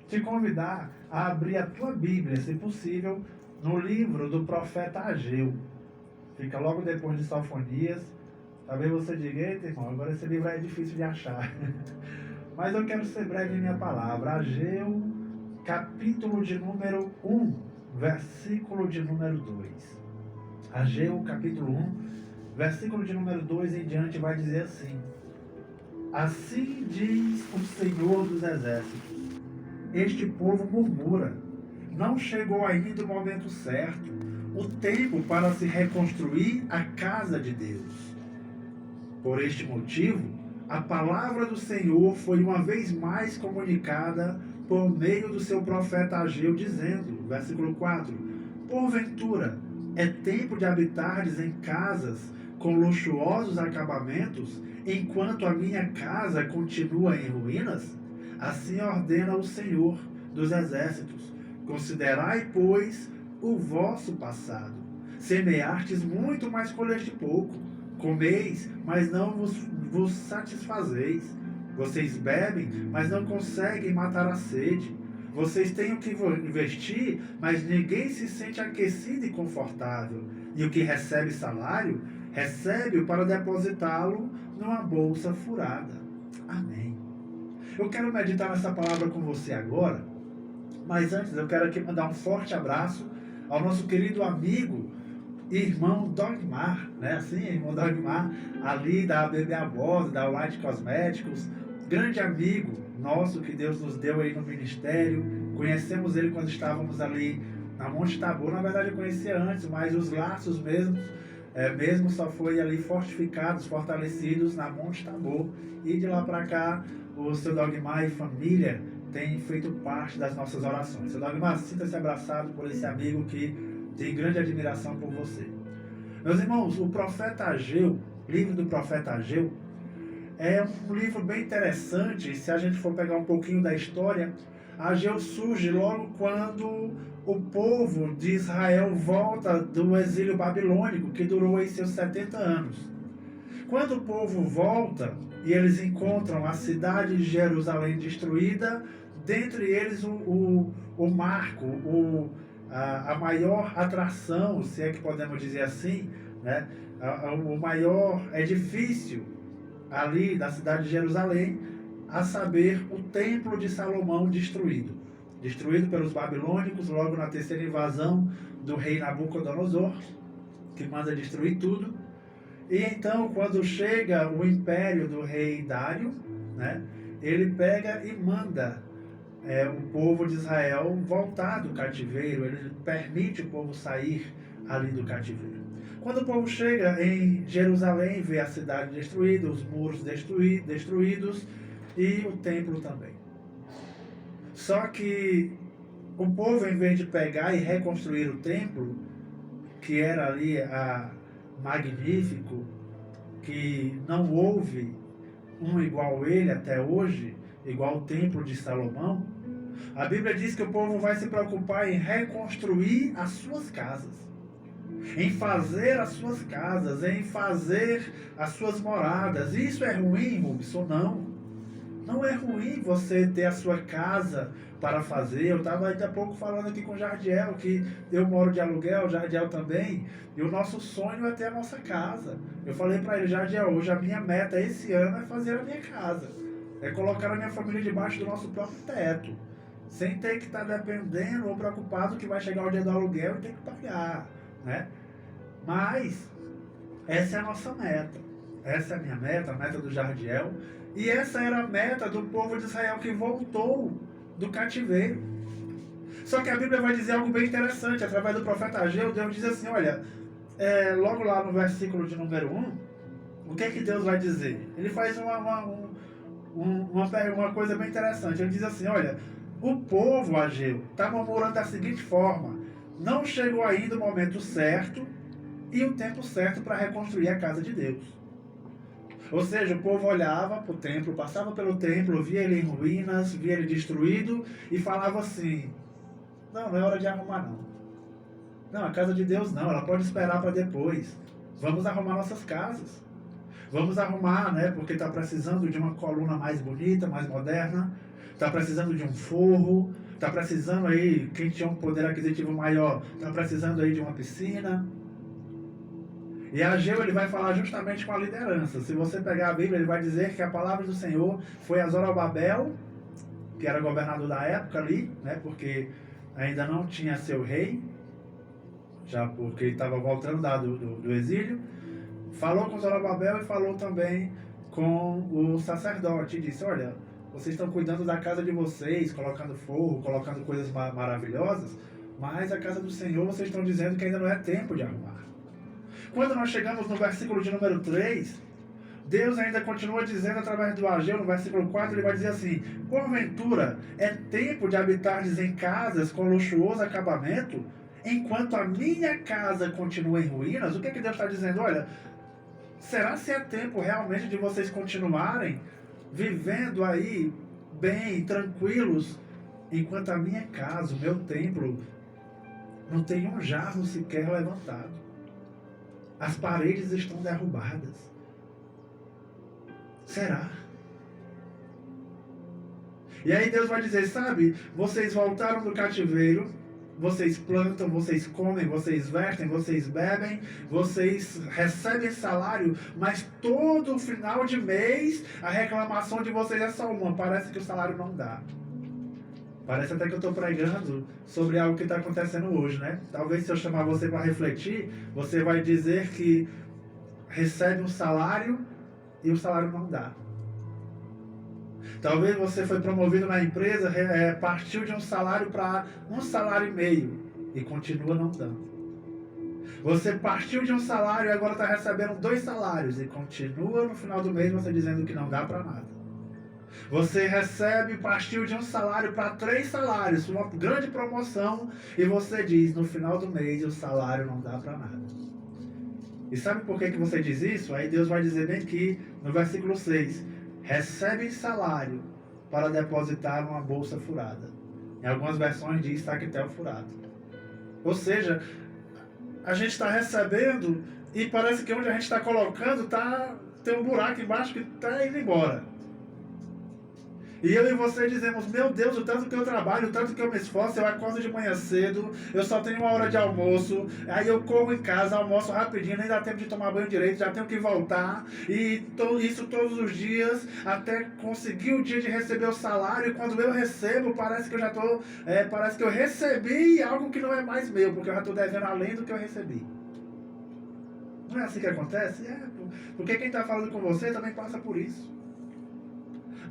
te convidar a abrir a tua Bíblia, se possível, no livro do profeta Ageu. Fica logo depois de Sofonias. Talvez você diga: eita, irmão, agora esse livro é difícil de achar. Mas eu quero ser breve em minha palavra. Ageu, capítulo de número 1, versículo de número 2. Ageu, capítulo 1, versículo de número 2 em diante, vai dizer assim: assim diz o Senhor dos Exércitos, este povo murmura, não chegou ainda o momento certo, o tempo para se reconstruir a casa de Deus. Por este motivo, a palavra do Senhor foi uma vez mais comunicada por meio do seu profeta Ageu, dizendo, versículo 4, porventura, é tempo de habitardes em casas com luxuosos acabamentos, enquanto a minha casa continua em ruínas? Assim ordena o Senhor dos Exércitos. Considerai, pois, o vosso passado. Semeastes muito, mas colheste pouco. Comeis, mas não vos satisfazeis. Vocês bebem, mas não conseguem matar a sede. Vocês têm o que investir, mas ninguém se sente aquecido e confortável. E o que recebe salário, recebe-o para depositá-lo numa bolsa furada. Amém. Eu quero meditar nessa palavra com você agora, mas antes eu quero aqui mandar um forte abraço ao nosso querido amigo, irmão Dogmar, né? Assim, irmão Dogmar, ali da BB Abose, da White Cosméticos, grande amigo nosso que Deus nos deu aí no ministério. Conhecemos ele quando estávamos ali na Monte Tabor. Na verdade eu conhecia antes, mas os laços mesmo só foi ali fortificados, fortalecidos na Monte Tabor. E de lá para cá, o seu Dogmar e família têm feito parte das nossas orações. Seu Dogmar, sinta-se abraçado por esse amigo que tem grande admiração por você. Meus irmãos, o profeta Ageu, livro do profeta Ageu, é um livro bem interessante. Se a gente for pegar um pouquinho da história, Ageu surge logo quando o povo de Israel volta do exílio babilônico, que durou aí seus 70 anos. Quando o povo volta e eles encontram a cidade de Jerusalém destruída, dentre eles o marco, a maior atração, se é que podemos dizer assim, né? O maior edifício ali da cidade de Jerusalém, a saber, o templo de Salomão destruído pelos babilônicos, logo na terceira invasão do rei Nabucodonosor, que manda destruir tudo. E então, quando chega o império do rei Dário, né, ele pega e manda o povo de Israel voltar do cativeiro. Ele permite o povo sair ali do cativeiro. Quando o povo chega em Jerusalém, vê a cidade destruída, os muros destruídos e o templo também. Só que o povo, em vez de pegar e reconstruir o templo, que era ali magnífico, que não houve um igual ele até hoje, igual o templo de Salomão, a Bíblia diz que o povo vai se preocupar em reconstruir as suas casas, em fazer as suas casas, em fazer as suas moradas. Isso é ruim, Rubson? Não é ruim você ter a sua casa para fazer. Eu estava ainda há pouco falando aqui com o Jardiel, que eu moro de aluguel, o Jardiel também, e o nosso sonho é ter a nossa casa. Eu falei para ele: Jardiel, hoje a minha meta esse ano é fazer a minha casa, é colocar a minha família debaixo do nosso próprio teto, sem ter que estar dependendo ou preocupado que vai chegar o dia do aluguel e ter que pagar, né? Mas essa é a nossa meta. Essa é a minha meta, a meta do Jardiel. E essa era a meta do povo de Israel que voltou do cativeiro. Só que a Bíblia vai dizer algo bem interessante. Através do profeta Ageu, Deus diz assim, olha, logo lá no versículo de número 1, o que é que Deus vai dizer? Ele faz uma coisa bem interessante. Ele diz assim, olha, o povo, Ageu, está murmurando da seguinte forma: não chegou ainda o momento certo e o tempo certo para reconstruir a casa de Deus. Ou seja, o povo olhava para o templo, passava pelo templo, via ele em ruínas, via ele destruído e falava assim: não é hora de arrumar não. Não, a casa de Deus não, ela pode esperar para depois. Vamos arrumar nossas casas. Vamos arrumar, né? Porque está precisando de uma coluna mais bonita, mais moderna. está precisando de um forro, está precisando aí, quem tinha um poder aquisitivo maior, está precisando aí de uma piscina. E Ageu ele vai falar justamente com a liderança. Se você pegar a Bíblia, ele vai dizer que a palavra do Senhor foi a Zorobabel, que era governador da época ali, né, porque ainda não tinha seu rei, já porque ele estava voltando do exílio. Falou com Zorobabel e falou também com o sacerdote. E disse, olha, vocês estão cuidando da casa de vocês, colocando forro, colocando coisas maravilhosas, mas a casa do Senhor vocês estão dizendo que ainda não é tempo de arrumar. Quando nós chegamos no versículo de número 3, Deus ainda continua dizendo através do Ageu, no versículo 4, ele vai dizer assim, porventura é tempo de habitardes em casas com luxuoso acabamento, enquanto a minha casa continua em ruínas? O que Deus está dizendo? Olha, será se é tempo realmente de vocês continuarem vivendo aí bem, tranquilos, enquanto a minha casa, o meu templo, não tem um jarro sequer levantado? As paredes estão derrubadas. Será? E aí Deus vai dizer, sabe, vocês voltaram do cativeiro, vocês plantam, vocês comem, vocês vestem, vocês bebem, vocês recebem salário, mas todo final de mês a reclamação de vocês é só uma, parece que o salário não dá. Parece até que eu estou pregando sobre algo que está acontecendo hoje, né? Talvez se eu chamar você para refletir, você vai dizer que recebe um salário e o salário não dá. Talvez você foi promovido na empresa, partiu de um salário para um salário e meio e continua não dando. Você partiu de um salário e agora está recebendo 2 salários e continua no final do mês você dizendo que não dá para nada. Você partiu de um salário para 3 salários, uma grande promoção, e você diz, no final do mês, o salário não dá para nada. E sabe por que você diz isso? Aí Deus vai dizer bem aqui, no versículo 6, recebem salário para depositar uma bolsa furada. Em algumas versões diz tactel furado. Ou seja, a gente está recebendo e parece que onde a gente está colocando tem um buraco embaixo que está indo embora. E eu e você dizemos, meu Deus, o tanto que eu trabalho, o tanto que eu me esforço, eu acordo de manhã cedo, eu só tenho 1 hora de almoço, aí eu corro em casa, almoço rapidinho, nem dá tempo de tomar banho direito, já tenho que voltar, e isso todos os dias, até conseguir o dia de receber o salário, e quando eu recebo, parece que eu já estou, parece que eu recebi algo que não é mais meu, porque eu já estou devendo além do que eu recebi. Não é assim que acontece? Porque quem está falando com você também passa por isso.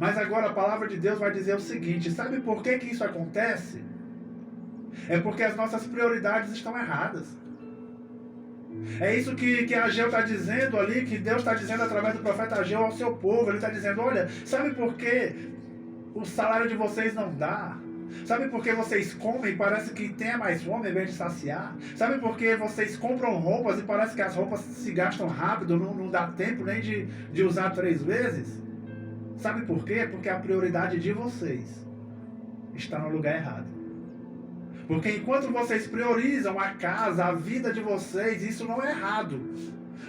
Mas agora a palavra de Deus vai dizer o seguinte, sabe por que isso acontece? É porque as nossas prioridades estão erradas. É isso que Ageu está dizendo ali, que Deus está dizendo através do profeta Ageu ao seu povo. Ele está dizendo, olha, sabe por que o salário de vocês não dá? Sabe por que vocês comem e parece que tem mais fome em vez de saciar? Sabe por que vocês compram roupas e parece que as roupas se gastam rápido, não dá tempo nem de usar 3 vezes? Sabe por quê? Porque a prioridade de vocês está no lugar errado. Porque enquanto vocês priorizam a casa, a vida de vocês, isso não é errado.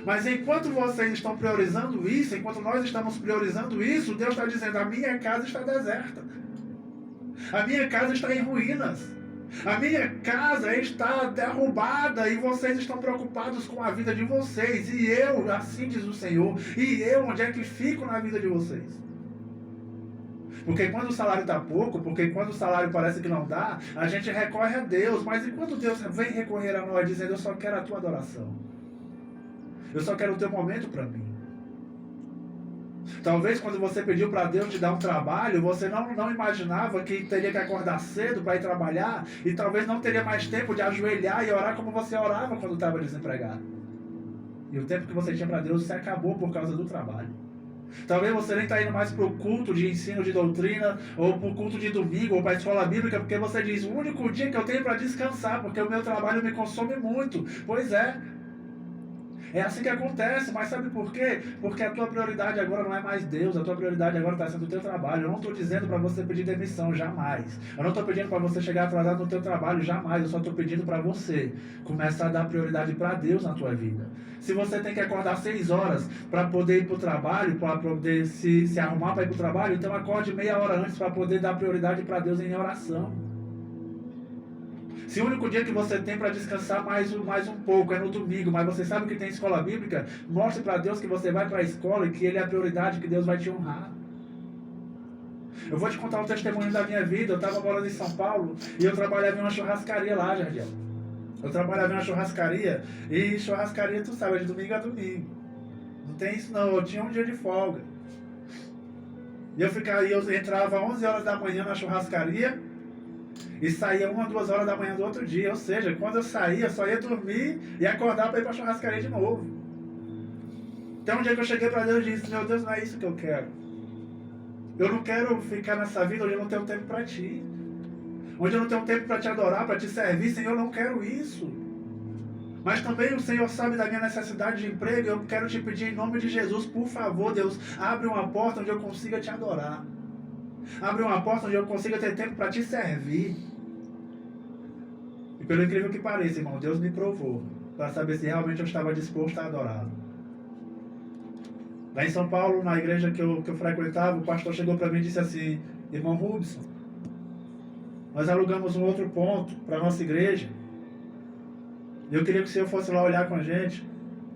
Mas enquanto vocês estão priorizando isso, enquanto nós estamos priorizando isso, Deus está dizendo, a minha casa está deserta. A minha casa está em ruínas. A minha casa está derrubada e vocês estão preocupados com a vida de vocês. E eu, assim diz o Senhor, e eu, onde é que fico na vida de vocês? Porque quando o salário está pouco, porque quando o salário parece que não dá, a gente recorre a Deus. Mas enquanto Deus vem recorrer a nós dizendo, eu só quero a tua adoração. Eu só quero o teu momento para mim. Talvez quando você pediu para Deus te dar um trabalho, você não imaginava que teria que acordar cedo para ir trabalhar e talvez não teria mais tempo de ajoelhar e orar como você orava quando estava desempregado. E o tempo que você tinha para Deus se acabou por causa do trabalho. Talvez você nem está indo mais para o culto de ensino de doutrina, ou para o culto de domingo, ou para a escola bíblica, porque você diz, o único dia que eu tenho para descansar, porque o meu trabalho me consome muito. Pois é. É assim que acontece, mas sabe por quê? Porque a tua prioridade agora não é mais Deus, a tua prioridade agora está sendo o teu trabalho. Eu não estou dizendo para você pedir demissão, jamais. Eu não estou pedindo para você chegar atrasado no teu trabalho, jamais. Eu só estou pedindo para você começar a dar prioridade para Deus na tua vida. Se você tem que acordar 6 horas para poder ir para o trabalho, para poder se arrumar para ir para o trabalho, então acorde meia hora antes para poder dar prioridade para Deus em oração. Se o único dia que você tem para descansar mais um pouco é no domingo, mas você sabe que tem escola bíblica, mostre para Deus que você vai para a escola e que Ele é a prioridade, que Deus vai te honrar. Eu vou te contar um testemunho da minha vida. Eu estava morando em São Paulo e eu trabalhava em uma churrascaria lá, Jardiel. Eu trabalhava em uma churrascaria e churrascaria, tu sabe, é de domingo a domingo. Não tem isso não, eu tinha um dia de folga. E eu entrava às 11 horas da manhã na churrascaria e saía 1 ou 2 horas da manhã do outro dia. Ou seja, quando eu saía, eu só ia dormir e acordar para ir para a churrascaria de novo. Então um dia que eu cheguei para Deus e disse: meu Deus, não é isso que eu quero. Eu não quero ficar nessa vida onde eu não tenho tempo para ti. Onde eu não tenho tempo para te adorar, para te servir. Senhor, eu não quero isso. Mas também o Senhor sabe da minha necessidade de emprego. Eu quero te pedir em nome de Jesus, por favor, Deus, abre uma porta onde eu consiga te adorar. Abre uma porta onde eu consiga ter tempo para te servir. E pelo incrível que pareça, irmão, Deus me provou para saber se realmente eu estava disposto a adorá-lo. Lá em São Paulo, na igreja que eu frequentava, o pastor chegou para mim e disse assim: irmão Rubson, nós alugamos um outro ponto para a nossa igreja. E eu queria que o senhor fosse lá olhar com a gente,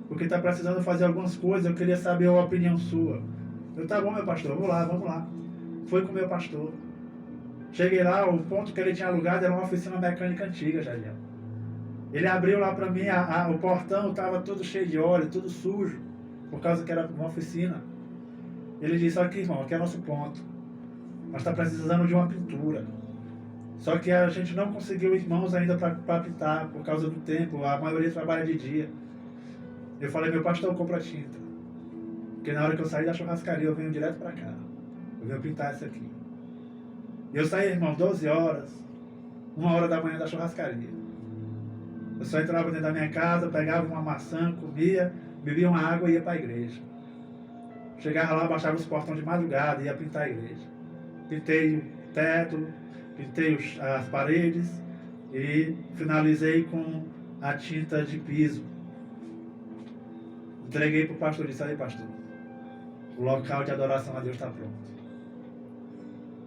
porque está precisando fazer algumas coisas. Eu queria saber a opinião sua. Eu: tá bom, meu pastor, vamos lá. Foi com o meu pastor. Cheguei lá, o ponto que ele tinha alugado era uma oficina mecânica antiga, Jadiel. Ele abriu lá para mim, o portão estava todo cheio de óleo, tudo sujo, por causa que era uma oficina. Ele disse: aqui, irmão, aqui é nosso ponto. Nós estamos precisando de uma pintura. Só que a gente não conseguiu irmãos ainda para pintar, por causa do tempo. A maioria trabalha de dia. Eu falei: meu pastor, compra tinta. Porque na hora que eu saí da churrascaria, eu venho direto para cá. Eu venho pintar isso aqui. E eu saí, irmão, 12 horas, 1 hora da manhã da churrascaria. Eu só entrava dentro da minha casa, pegava uma maçã, comia, bebia uma água e ia para a igreja. Chegava lá, baixava os portões de madrugada e ia pintar a igreja. Pintei o teto, pintei as paredes e finalizei com a tinta de piso. Entreguei para o pastor e disse: aí, pastor, o local de adoração a Deus está pronto.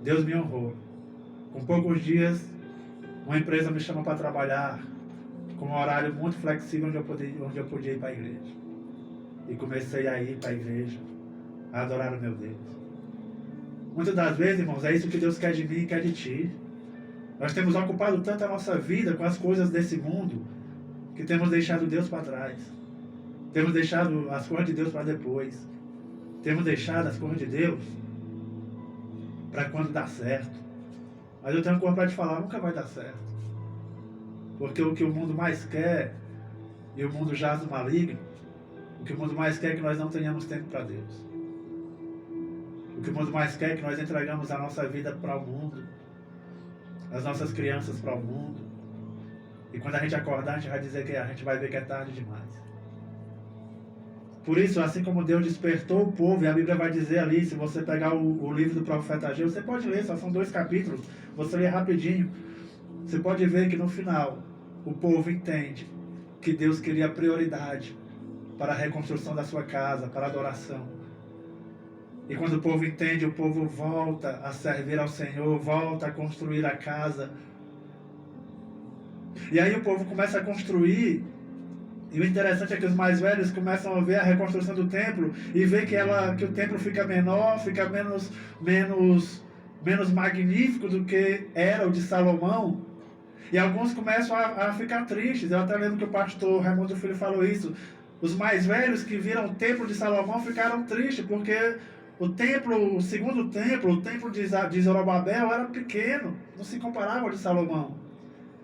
Deus me honrou. Com poucos dias, uma empresa me chama para trabalhar com um horário muito flexível onde eu podia ir para a igreja. E comecei a ir para a igreja, a adorar o meu Deus. Muitas das vezes, irmãos, é isso que Deus quer de mim e quer de ti. Nós temos ocupado tanto a nossa vida com as coisas desse mundo que temos deixado Deus para trás. Temos deixado as coisas de Deus para depois. Temos deixado as coisas de Deus para quando dá certo. Mas eu tenho uma coisa para te falar: nunca vai dar certo. Porque o que o mundo mais quer, e o mundo jaz do maligno, o que o mundo mais quer é que nós não tenhamos tempo para Deus. O que o mundo mais quer é que nós entregamos a nossa vida para o mundo, as nossas crianças para o mundo. E quando a gente acordar, a gente vai dizer que a gente vai ver que é tarde demais. Por isso, assim como Deus despertou o povo, e a Bíblia vai dizer ali, se você pegar o livro do profeta Ageu, você pode ler, só são 2 capítulos, você lê rapidinho. Você pode ver que no final, o povo entende que Deus queria prioridade para a reconstrução da sua casa, para a adoração. E quando o povo entende, o povo volta a servir ao Senhor, volta a construir a casa. E aí o povo começa a construir. E o interessante é que os mais velhos começam a ver a reconstrução do templo e ver que o templo fica menor, fica menos magnífico do que era o de Salomão. E alguns começam a ficar tristes. Eu até lembro que o pastor Raimundo Filho falou isso. Os mais velhos que viram o templo de Salomão ficaram tristes, porque o segundo templo, o templo de Zorobabel era pequeno, não se comparava ao de Salomão.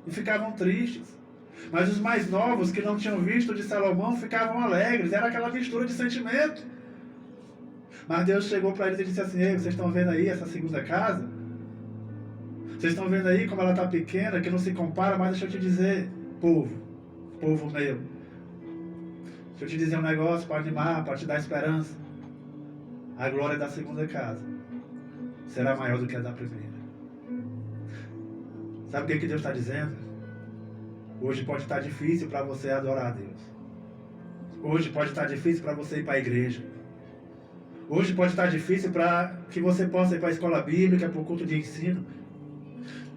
E ficavam tristes. Mas os mais novos, que não tinham visto de Salomão, ficavam alegres. Era aquela mistura de sentimento. Mas Deus chegou para eles e disse assim: ei, vocês estão vendo aí essa segunda casa? Vocês estão vendo aí como ela está pequena, que não se compara, mas deixa eu te dizer, povo meu, Se eu te dizer um negócio para animar, para te dar esperança, a glória da segunda casa será maior do que a da primeira. Sabe o que Deus está dizendo? Hoje pode estar difícil para você adorar a Deus. Hoje pode estar difícil para você ir para a igreja. Hoje pode estar difícil para que você possa ir para a escola bíblica, para o culto de ensino.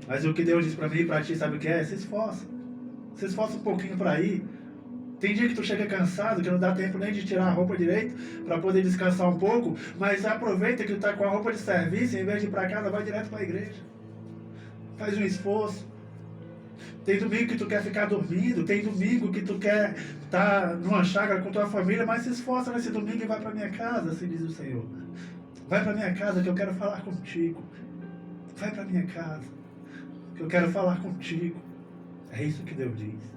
Mas o que Deus diz para mim e para ti, sabe o que é? Se esforça. Se esforça um pouquinho para ir. Tem dia que tu chega cansado, que não dá tempo nem de tirar a roupa direito para poder descansar um pouco, mas aproveita que tu está com a roupa de serviço e em vez de ir para casa, vai direto para a igreja. Faz um esforço. Tem domingo que tu quer ficar dormindo, tem domingo que tu quer estar numa chácara com tua família, mas se esforça nesse domingo e vai para minha casa, assim diz o Senhor. Vai para minha casa que eu quero falar contigo. Vai para minha casa que eu quero falar contigo. É isso que Deus diz.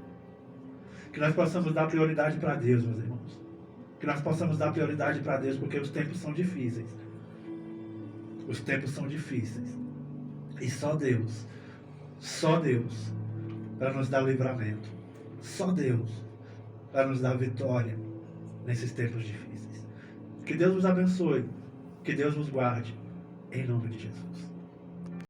Que nós possamos dar prioridade para Deus, meus irmãos. Que nós possamos dar prioridade para Deus, porque os tempos são difíceis. Os tempos são difíceis. E só Deus, para nos dar livramento. Só Deus para nos dar vitória nesses tempos difíceis. Que Deus nos abençoe. Que Deus nos guarde. Em nome de Jesus.